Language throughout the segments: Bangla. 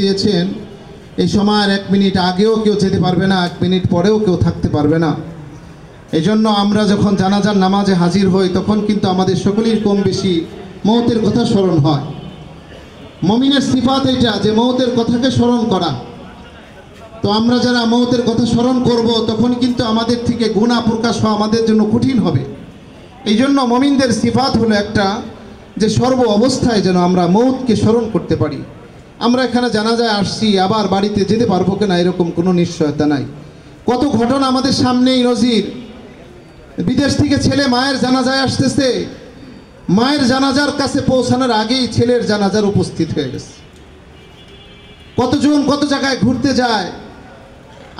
দিয়েছেন এই সময়ের 1 মিনিট আগেও কেউ যেতে পারবে না, 1 মিনিট পরেও কেউ থাকতে পারবে না। এই জন্য আমরা যখন জানাজার নামাজে হাজির হই তখন কিন্তু আমাদের সকলের কম বেশি মৌতের কথা স্মরণ হয়। মুমিনের সিফাত এটা যে মৌতের কথাকে স্মরণ করা। তো আমরা যারা মৌতের কথা স্মরণ করব তখন কিন্তু আমাদের থেকে গুনাহ প্রকাশ হওয়া আমাদের জন্য কঠিন হবে। এই জন্য মুমিনদের সিফাত হলো একটা যে সর্ব অবস্থায় যেন আমরা মৌতকে স্মরণ করতে পারি। আমরা এখানে জানাজায় আসছি, আবার বাড়িতে যেতে পারবো কিনা এরকম কোনো নিশ্চয়তা নাই। কত ঘটনা আমাদের সামনেই নজির। বিদেশ থেকে ছেলে মায়ের জানাজায় আসতেছে, মায়ের জানাজার কাছে পৌঁছানোর আগেই ছেলের জানাজার উপস্থিত হয়ে গেছে। কতজন কত জায়গায় ঘুরতে যায়,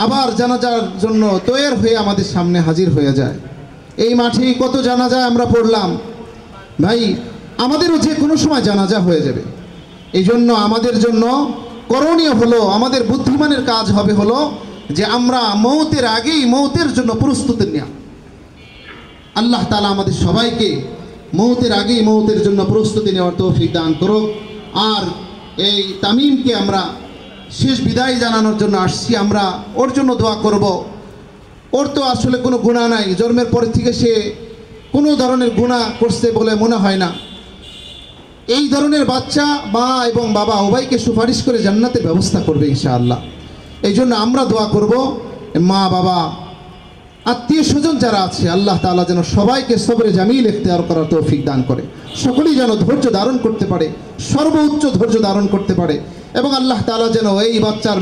আবার জানাজার জন্য তৈরি হয়ে আমাদের সামনে হাজির হয়ে যায়। এই মাঠেই কত জানাজায় আমরা পড়লাম। ভাই, আমাদেরও যে কোনো সময় জানাজা হয়ে যাবে। এই জন্য আমাদের জন্য করণীয় হলো, আমাদের বুদ্ধিমানের কাজ হবে হলো যে আমরা মৌতের আগেই মৌতের জন্য প্রস্তুতি নেওয়া। আল্লাহ তাআলা আমাদের সবাইকে মৌতের আগেই মৌতের জন্য প্রস্তুতি নেওয়ার তৌফিক দান করুক। আর এই তামিমকে আমরা শেষ বিদায় জানানোর জন্য আসছি, আমরা ওর জন্য দোয়া করব। ওর তো আসলে কোনো গুনাহ নাই, জন্মের পর থেকে সে কোনো ধরনের গুনাহ করছে বলে মনে হয় না। এই ধরনের বাচ্চা মা এবং বাবা উভয়কে সুপারিশ করে জান্নাতের ব্যবস্থা করবে ইনশাআল্লাহ। এই জন্য আমরা দোয়া করব, মা বাবা আত্মীয় স্বজন যারা আছে আল্লাহ তাআলা যেন সবাইকে সবরে জামিল ইখতিয়ার করার তৌফিক দান করে, সকলেই যেন ধৈর্য ধারণ করতে পারে, সর্বোচ্চ ধৈর্য ধারণ করতে পারে, এবং আল্লাহ তাআলা যেন এই বাচ্চার